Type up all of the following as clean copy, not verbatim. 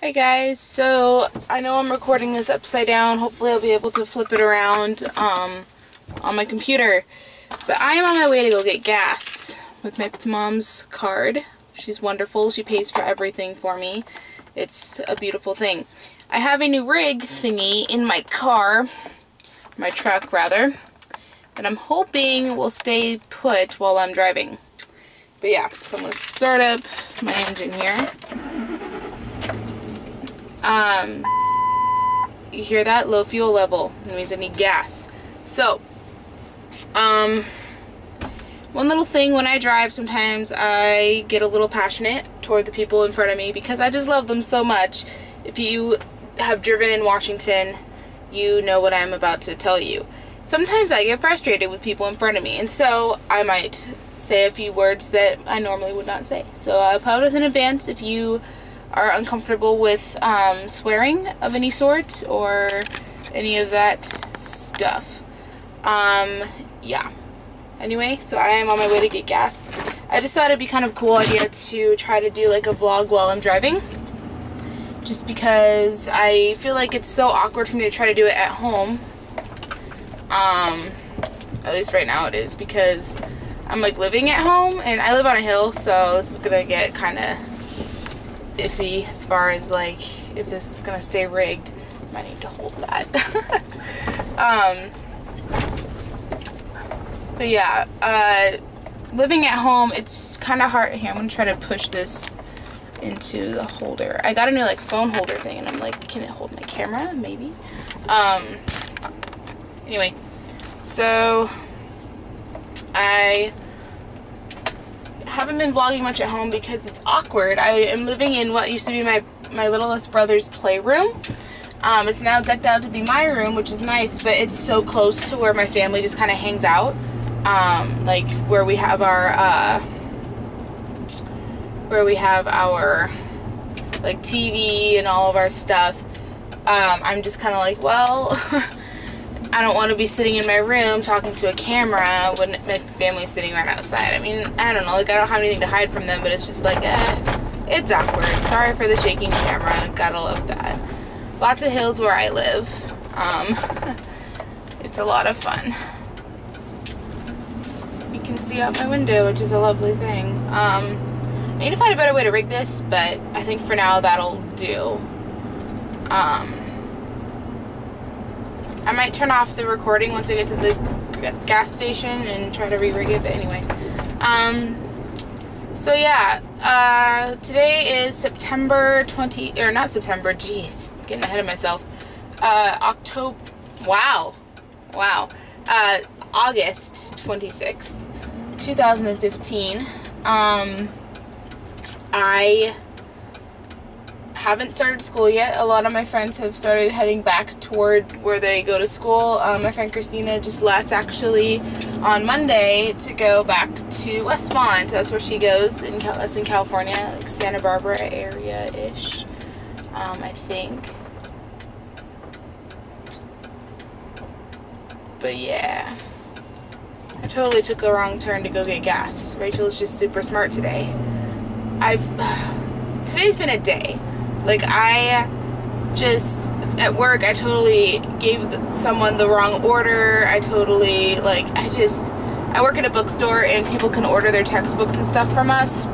Hi guys, so I know I'm recording this upside down. Hopefully I'll be able to flip it around on my computer. But I am on my way to go get gas with my mom's card. She's wonderful. She pays for everything for me. It's a beautiful thing. I have a new rig thingy in my car, my truck rather, that I'm hoping will stay put while I'm driving. But yeah, so I'm going to start up my engine here. You hear that? Low fuel level. It means I need gas. So, one little thing when I drive, sometimes I get a little passionate toward the people in front of me because I just love them so much. If you have driven in Washington, you know what I'm about to tell you. Sometimes I get frustrated with people in front of me, and so I might say a few words that I normally would not say. So I apologize in advance if you are uncomfortable with swearing of any sort or any of that stuff. Yeah. Anyway, so I am on my way to get gas. I just thought it'd be kind of a cool idea to try to do like a vlog while I'm driving. Just because I feel like it's so awkward for me to try to do it at home. At least right now it is, because I'm like living at home and I live on a hill, so this is gonna get kind of iffy as far as like if this is gonna stay rigged. I might need to hold that. But yeah, living at home, it's kind of hard. Here, I'm gonna try to push this into the holder. I got a new like phone holder thing, and I'm like, can it hold my camera? Maybe. Anyway, so I haven't been vlogging much at home because it's awkward. I am living in what used to be my littlest brother's playroom. It's now decked out to be my room, which is nice, but it's so close to where my family just kind of hangs out. Like where we have our like TV and all of our stuff. I'm just kind of like, well, I don't want to be sitting in my room talking to a camera when my family's sitting right outside. I mean, I don't know, like I don't have anything to hide from them, but it's just like, it's awkward. Sorry for the shaking camera, gotta love that. Lots of hills where I live. It's a lot of fun. You can see out my window, which is a lovely thing. I need to find a better way to rig this, but I think for now that'll do. I might turn off the recording once I get to the gas station and try to re-rig it, but anyway. So yeah, today is September 20, or not September, jeez, getting ahead of myself. October, wow, August 26th, 2015. I haven't started school yet. A lot of my friends have started heading back toward where they go to school. My friend Christina just left actually on Monday to go back to Westmont. That's where she goes. That's in California, like Santa Barbara area-ish, I think. But yeah, I totally took a wrong turn to go get gas. Rachel's just super smart today. Today's been a day. Like, I just, at work, I totally gave someone the wrong order. I totally, like, I work at a bookstore, and people can order their textbooks and stuff from us,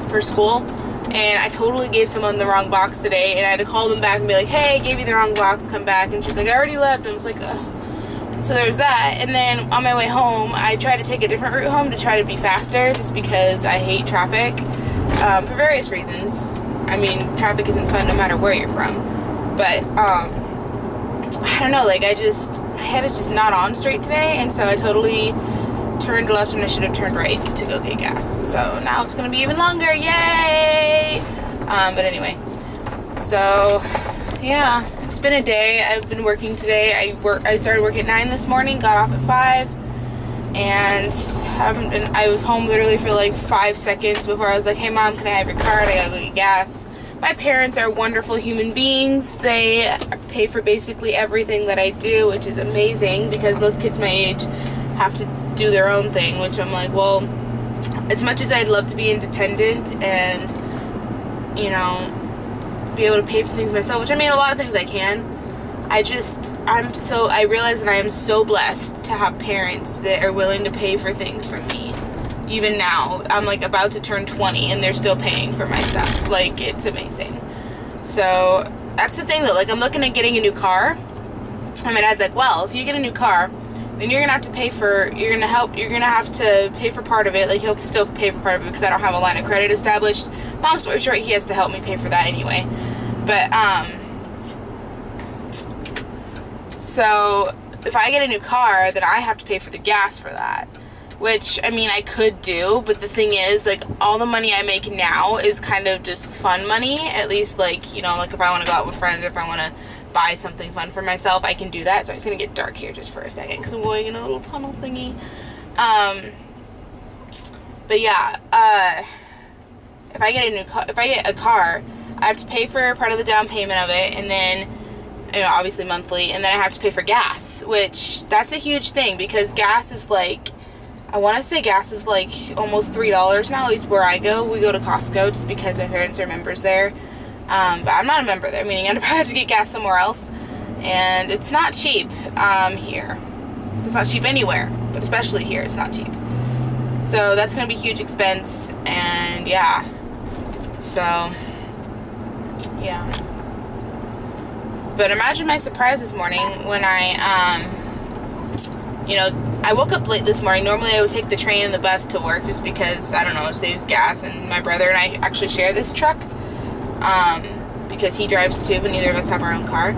for school, and I totally gave someone the wrong box today, and I had to call them back and be like, hey, I gave you the wrong box, come back, and she's like, I already left, and I was like, ugh. So there's that, and then on my way home, I tried to take a different route home to try to be faster, just because I hate traffic, for various reasons. I mean, traffic isn't fun no matter where you're from, but, I don't know, like, my head is just not on straight today, and so I totally turned left when I should have turned right to go get gas. So now it's gonna be even longer, yay! But anyway, so, yeah, it's been a day. I've been working today. I started work at 9 this morning, got off at 5, and I was home literally for like 5 seconds before I was like, hey mom, can I have your card? I gotta go get gas. My parents are wonderful human beings. They pay for basically everything that I do, which is amazing because most kids my age have to do their own thing, which I'm like, well, as much as I'd love to be independent and, you know, be able to pay for things myself, which I mean, a lot of things I can. I realize that I am so blessed to have parents that are willing to pay for things for me. Even now, I'm like about to turn 20 and they're still paying for my stuff. Like, it's amazing. So that's the thing though, like I'm looking at getting a new car. And my dad's like, well, if you get a new car, then you're gonna have to pay for, you're gonna have to pay for part of it. Like, he'll still pay for part of it because I don't have a line of credit established. Long story short, he has to help me pay for that anyway. But so if I get a new car, then I have to pay for the gas for that. Which, I mean, I could do, but the thing is, like, all the money I make now is kind of just fun money. At least, like, you know, like if I want to go out with friends or if I want to buy something fun for myself, I can do that. So it's going to get dark here just for a second because I'm going in a little tunnel thingy. But yeah, if I get a car, I have to pay for part of the down payment of it, and then, you know, obviously monthly, and then I have to pay for gas, which, that's a huge thing because gas is like, I want to say gas is like almost $3 now, at least where I go. We go to Costco just because my parents are members there. But I'm not a member there, meaning I'd probably have to get gas somewhere else. And it's not cheap here. It's not cheap anywhere, but especially here, it's not cheap. So that's going to be a huge expense, and yeah. So, yeah. But imagine my surprise this morning when I, you know, I woke up late this morning. Normally I would take the train and the bus to work just because, I don't know, it saves gas. And my brother and I actually share this truck because he drives too, but neither of us have our own car.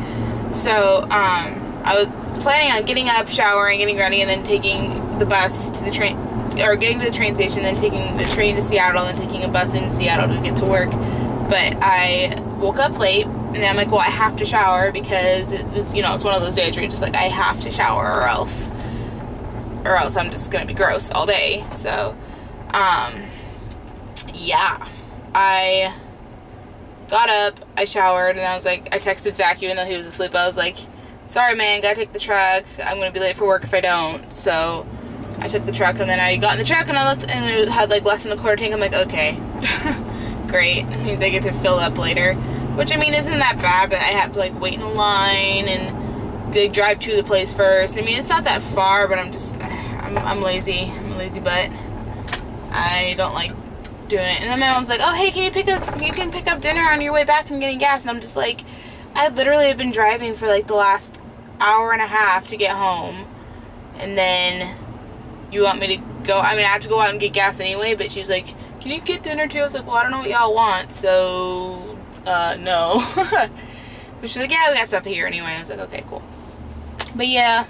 So I was planning on getting up, showering, getting ready, and then taking the bus to the train, or getting to the train station, then taking the train to Seattle, and then taking a bus in Seattle to get to work. But I woke up late, and then I'm like, well, I have to shower because it was, you know, it's one of those days where you're just like, I have to shower or else I'm just gonna be gross all day. So, yeah, I got up, I showered, and I was like, I texted Zach even though he was asleep. I was like, sorry man, gotta take the truck. I'm gonna be late for work if I don't. So I took the truck, and then I got in the truck and I looked, and it had like less than a quarter tank. I'm like, okay, great. It means I get to fill up later, which I mean isn't that bad, but I have to like wait in a line and like drive to the place first. I mean, it's not that far, but I'm just, I'm lazy. I'm a lazy butt. I don't like doing it. And then my mom's like, oh hey, you can pick up dinner on your way back from getting gas. And I'm just like, I literally have been driving for like the last hour and a half to get home, and then you want me to go, I mean, I have to go out and get gas anyway, but she was like, can you get dinner too? I was like, well, I don't know what y'all want, so no. But she's like, yeah, we got stuff here anyway. I was like, okay, cool. But yeah,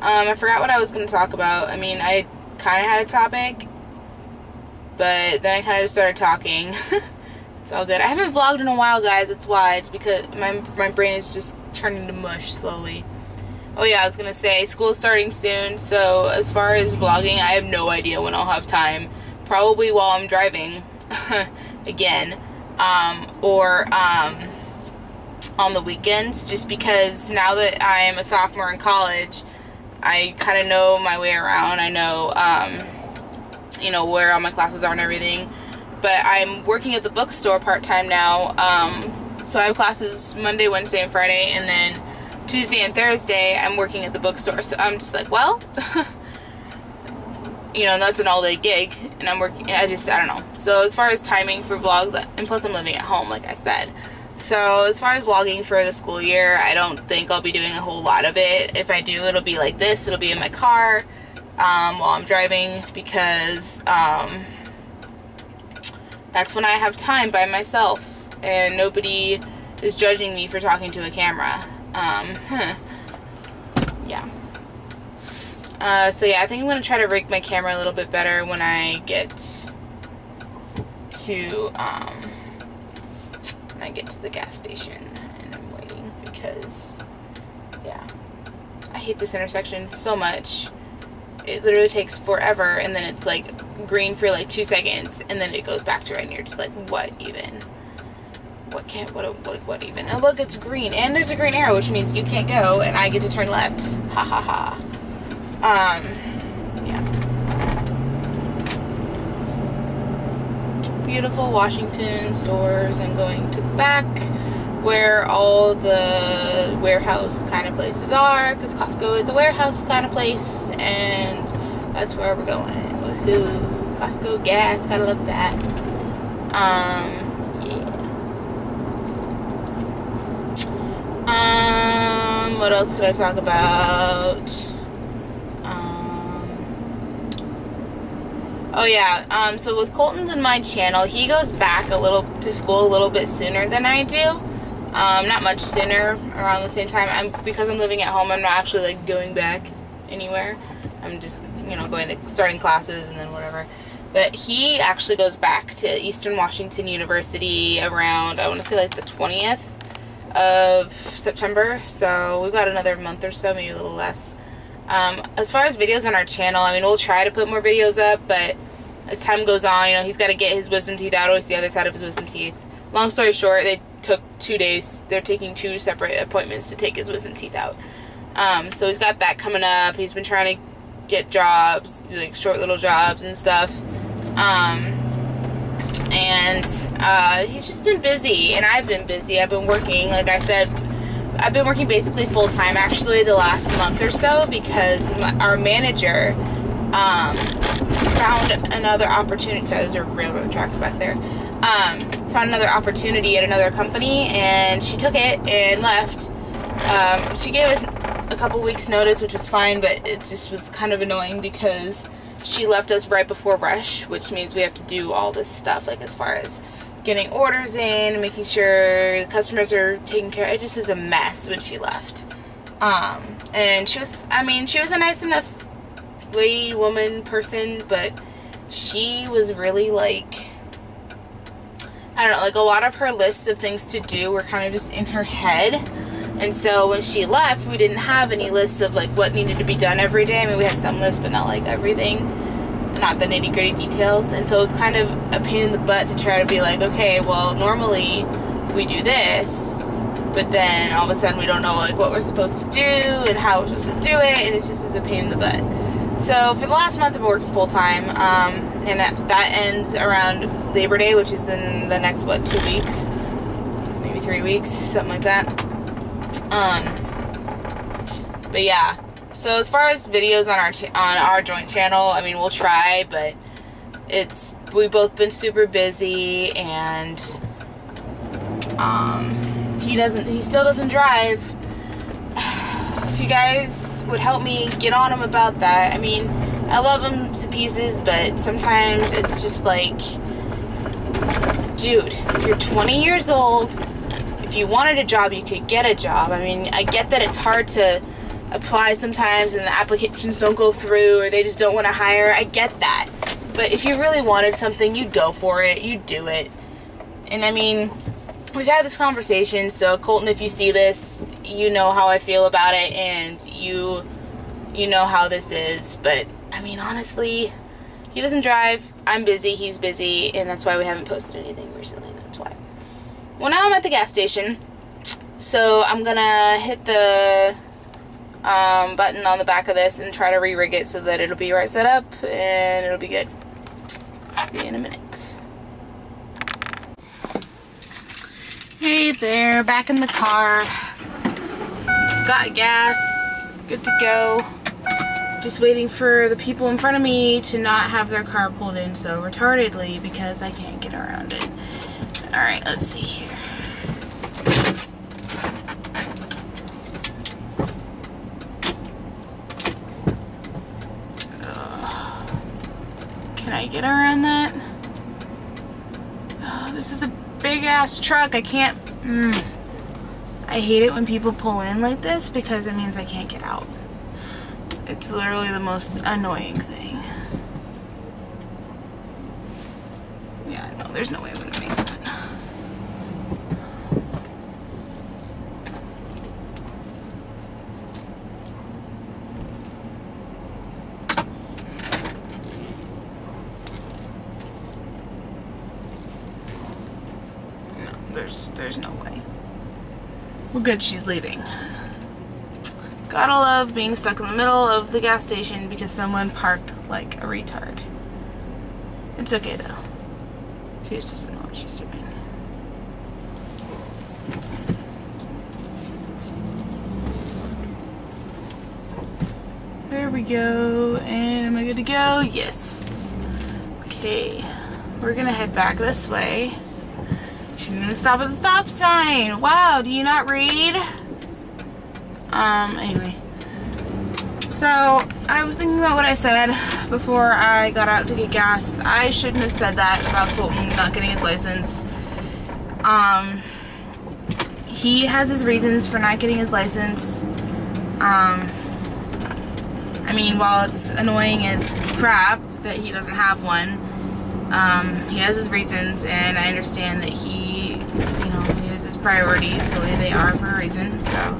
I forgot what I was going to talk about. I mean, I kind of had a topic, but then I kind of just started talking. It's all good. I haven't vlogged in a while, guys. That's why. It's because my brain is just turning to mush slowly. Oh yeah, I was going to say, school's starting soon, so as far as vlogging, I have no idea when I'll have time. Probably while I'm driving, again, or on the weekends, just because now that I'm a sophomore in college, I kind of know my way around. I know, you know, where all my classes are and everything. But I'm working at the bookstore part-time now, so I have classes Monday, Wednesday, and Friday, and then Tuesday and Thursday I'm working at the bookstore. So I'm just like, well, you know, that's an all-day gig, and I'm working, I don't know. So as far as timing for vlogs, and plus I'm living at home, like I said. So as far as vlogging for the school year, I don't think I'll be doing a whole lot of it. If I do, it'll be like this. It'll be in my car while I'm driving, because that's when I have time by myself and nobody is judging me for talking to a camera. Yeah. So yeah, I think I'm going to try to rig my camera a little bit better when I get to the gas station and I'm waiting, because yeah, I hate this intersection so much. It literally takes forever, and then it's like green for like 2 seconds, and then it goes back to red, and you're just like, what even? What even? Oh look, it's green, and there's a green arrow, which means you can't go, and I get to turn left. Ha ha ha. Yeah. beautiful Washington stores and going to the back where all the warehouse kind of places are, because Costco is a warehouse kind of place, and that's where we're going. Woohoo! Costco gas, gotta love that. Yeah. What else could I talk about? Oh yeah, so with Colton's and my channel, he goes back to school a little bit sooner than I do. Not much sooner, around the same time. Because I'm living at home, I'm not actually like going back anywhere. I'm just, you know, starting classes and then whatever. But he actually goes back to Eastern Washington University around, I want to say like the 20th of September. So we've got another month or so, maybe a little less. As far as videos on our channel, I mean, we'll try to put more videos up, but as time goes on, you know, he's got to get his wisdom teeth out, or it's the other side of his wisdom teeth. Long story short, they took 2 days. They're taking 2 separate appointments to take his wisdom teeth out. So he's got that coming up. He's been trying to get jobs, like short little jobs and stuff. He's just been busy, and I've been busy. I've been working, like I said, I've been working basically full-time actually the last month or so, because our manager found another opportunity. Sorry, those are railroad tracks back there. Found another opportunity at another company, and she took it and left. She gave us a couple weeks notice, which was fine, but it just was kind of annoying because she left us right before rush, which means we have to do all this stuff, like as far as getting orders in, making sure the customers are taken care of. It just was a mess when she left. And she was, I mean, she was a nice enough lady, woman, person, but she was really like, I don't know, like a lot of her lists of things to do were kind of just in her head. And so when she left, we didn't have any lists of like what needed to be done every day. I mean, we had some lists, but not like everything. Not the nitty gritty details. And so it was kind of a pain in the butt to try to be like, okay, well, normally we do this, but then all of a sudden we don't know like what we're supposed to do and how we're supposed to do it, and it's just a pain in the butt. So for the last month I've been working full time, and that ends around Labor Day, which is in the next, what, 2 weeks? Maybe 3 weeks, something like that. But yeah. So as far as videos on our joint channel, I mean, we'll try, but we've both been super busy, and he still doesn't drive. If you guys would help me get on him about that. I mean, I love him to pieces, but sometimes it's just like, dude, you're 20 years old. If you wanted a job, you could get a job. I mean, I get that it's hard to apply sometimes and the applications don't go through, or they just don't want to hire. I get that. But if you really wanted something, you'd go for it. You'd do it. And I mean, we've had this conversation, so Colton, if you see this, you know how I feel about it, and you know how this is. But I mean, honestly, he doesn't drive. I'm busy. He's busy, and that's why we haven't posted anything recently. That's why. Well, now I'm at the gas station, so I'm gonna hit the button on the back of this and try to re-rig it so that it'll be right set up and it'll be good. See you in a minute. Hey there, back in the car. Got gas, good to go. Just waiting for the people in front of me to not have their car pulled in so retardedly because I can't get around it. Alright, let's see here. Can I get around that? Oh, this is a big ass truck. I can't. I hate it when people pull in like this because it means I can't get out. It's literally the most annoying thing. Yeah, no, there's no way I'm gonna make that. There's no way. Well, good, she's leaving. Gotta love being stuck in the middle of the gas station because someone parked like a retard. It's okay though. She just doesn't know what she's doing. There we go. And am I good to go? Yes. Okay. We're gonna head back this way. She's gonna stop at the stop sign. Wow, do you not read? Anyway. So, I was thinking about what I said before I got out to get gas. I shouldn't have said that about Colton not getting his license. He has his reasons for not getting his license. I mean, while it's annoying as crap that he doesn't have one, he has his reasons, and I understand that he, you know, he has his priorities the way they are for a reason, so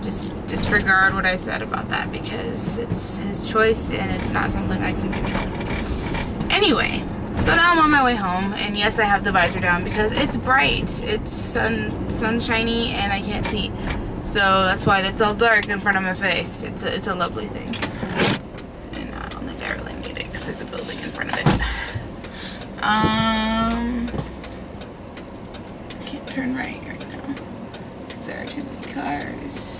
just disregard what I said about that because it's his choice and it's not something I can control. Anyway, so now I'm on my way home, and yes, I have the visor down because it's bright. It's sunshiny and I can't see. So that's why it's all dark in front of my face. It's a lovely thing. And I don't think I really need it because there's a building in front of it. I can't turn right now because there are too many cars.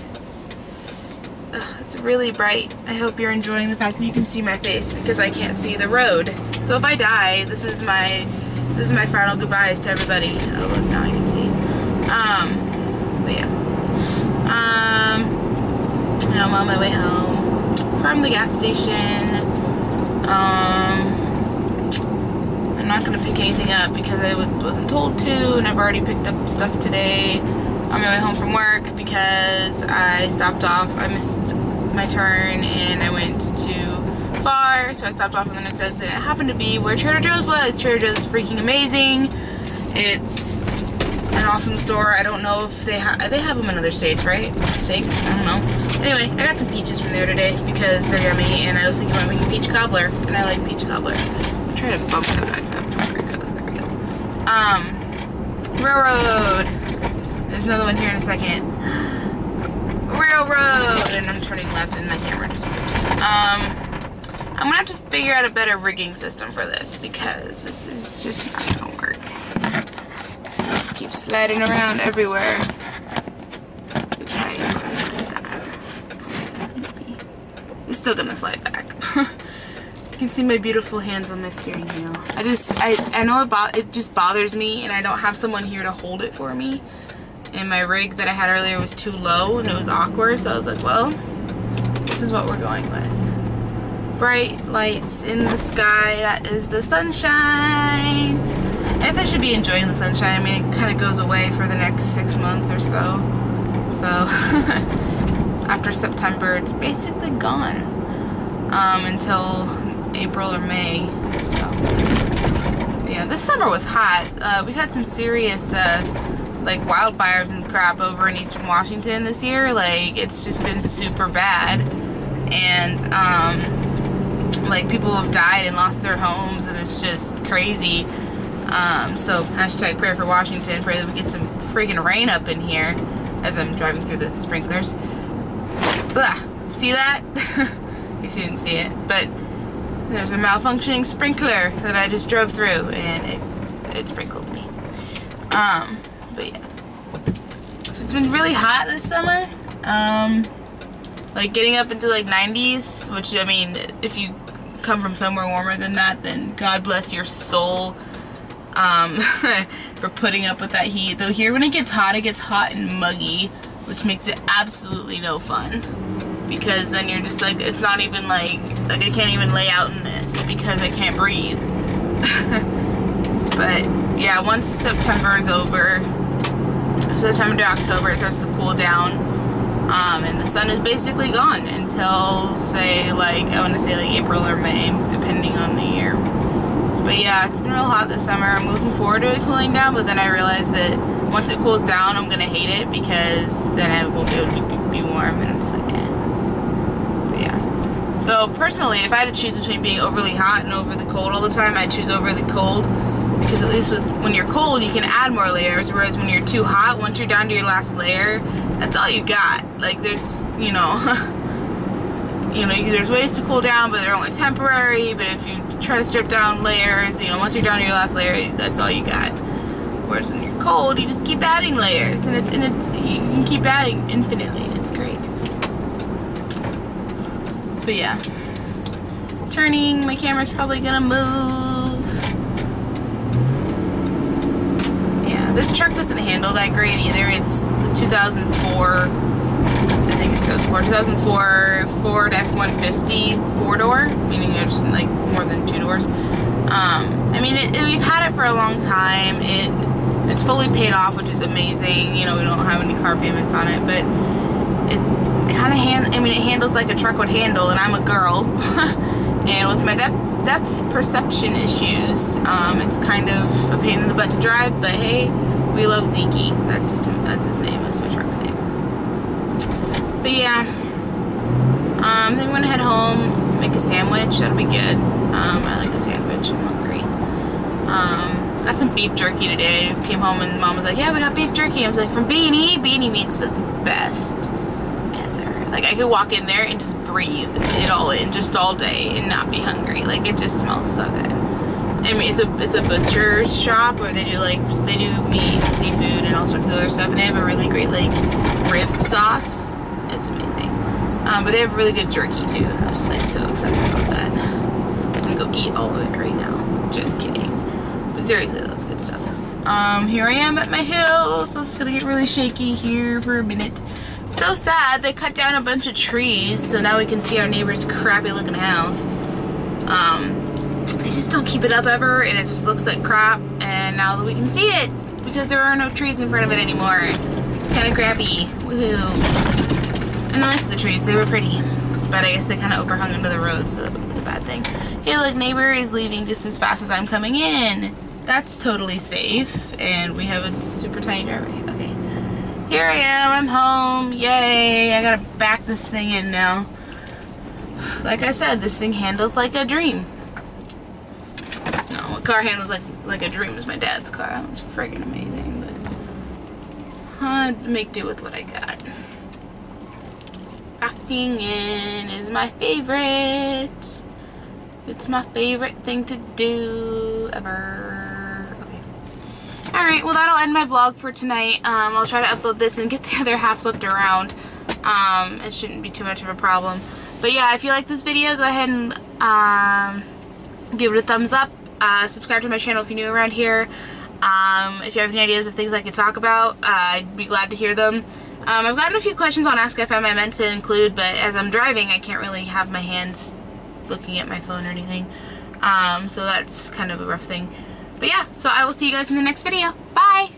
It's really bright. I hope you're enjoying the fact that you can see my face because I can't see the road. So if I die, this is my final goodbyes to everybody. Oh look, now I can see. But yeah. And I'm on my way home from the gas station. I'm not gonna pick anything up because I wasn't told to, and I've already picked up stuff today on my way home from work because I stopped off. I missed my turn and I went too far, so I stopped off on the next exit. It happened to be where Trader Joe's was. Trader Joe's is freaking amazing. It's an awesome store. I don't know if they have them in other states, right? I think. I don't know. Anyway, I got some peaches from there today because they're yummy, and I was thinking about making peach cobbler, and I like peach cobbler. I'm trying to bump the back up. There it goes. There we go. Railroad. There's another one here in a second. Railroad, and I'm turning left, and my camera just moved. I'm gonna have to figure out a better rigging system for this because this is just not gonna work. Just keep sliding around everywhere. It's still gonna slide back. You can see my beautiful hands on my steering wheel. I know it just bothers me, and I don't have someone here to hold it for me. And my rig that I had earlier was too low, and it was awkward. So I was like, well, this is what we're going with. Bright lights in the sky. That is the sunshine. I guess I should be enjoying the sunshine. I mean, it kind of goes away for the next 6 months or so. So after September, it's basically gone until April or May. So yeah, this summer was hot. We had some serious like wildfires and crap over in Eastern Washington this year. Like, it's just been super bad, and like people have died and lost their homes, and it's just crazy. So hashtag prayer for Washington. Pray that we get some freaking rain up in here as I'm driving through the sprinklers. Blah. See that? I guess you didn't see it, but there's a malfunctioning sprinkler that I just drove through, and it sprinkled me. But yeah, it's been really hot this summer. Like getting up into like 90s, which, I mean, if you come from somewhere warmer than that, then God bless your soul for putting up with that heat. Though here when it gets hot and muggy, which makes it absolutely no fun, because then you're just like, it's not even like I can't even lay out in this because I can't breathe. But yeah, once September is over, September to October, it starts to cool down, and the sun is basically gone until, say, like, I want to say like April or May, depending on the year. But yeah, it's been real hot this summer. I'm looking forward to it cooling down, but then I realized that once it cools down, I'm gonna hate it because then I won't be able to be warm, and I'm just like, eh. But yeah. Though personally, if I had to choose between being overly hot and overly cold all the time, I'd choose overly cold. Because at least when you're cold, you can add more layers, whereas when you're too hot, once you're down to your last layer, that's all you got. Like, there's, you know, you know, there's ways to cool down, but they're only temporary. But if you try to strip down layers, you know, once you're down to your last layer, that's all you got. Whereas when you're cold, you just keep adding layers, and you can keep adding infinitely, and it's great. But yeah, turning, my camera's probably gonna move. Yeah, this truck doesn't handle that great either. It's the 2004, I think it's 2004 Ford F-150 four-door, meaning there's like more than 2 doors. I mean, we've had it for a long time. It's fully paid off, which is amazing. You know, we don't have any car payments on it, but it kind of it handles like a truck would handle, and I'm a girl. And with my depth perception issues, it's kind of a pain in the butt to drive, but hey, we love Zeke. That's his name. That's my truck's name. But yeah, I think I'm gonna head home, make a sandwich. That'll be good. I like a sandwich. I'm hungry. Got some beef jerky today. Came home and Mom was like, "Yeah, we got beef jerky." I was like, "From Beanie." Beanie meat's like the best ever. Like, I could walk in there and just breathe it all in just all day and not be hungry. Like, it just smells so good. I mean, it's a butcher shop where they do meat, seafood, and all sorts of other stuff, and they have a really great like rib sauce. It's amazing. But they have really good jerky too. I was just like so excited about that. I'm gonna go eat all of it right now. Just kidding. But seriously, that's good stuff. Here I am at my hill, so it's gonna get really shaky here for a minute. So sad, they cut down a bunch of trees, so now we can see our neighbor's crappy looking house. They just don't keep it up ever, and it just looks like crap, and now that we can see it, because there are no trees in front of it anymore, it's kind of crappy. Woohoo. And I liked the trees, they were pretty, but I guess they kind of overhung into the road, so that would be a bad thing. Hey, look, neighbor is leaving just as fast as I'm coming in. That's totally safe, and we have a super tiny driveway. Okay. Here I am, I'm home, yay, I gotta back this thing in now. Like I said, this thing handles like a dream. No, a car handles like a dream is my dad's car. That was friggin' amazing, but I'd make do with what I got. Backing in is my favorite. It's my favorite thing to do ever. Okay. Alright, well that'll end my vlog for tonight. I'll try to upload this and get the other half flipped around. It shouldn't be too much of a problem. But yeah, if you like this video, go ahead and give it a thumbs up. Subscribe to my channel if you're new around here. If you have any ideas of things I could talk about, I'd be glad to hear them. I've gotten a few questions on Ask FM I meant to include, but as I'm driving, I can't really have my hands looking at my phone or anything. So that's kind of a rough thing. But yeah, so I will see you guys in the next video. Bye!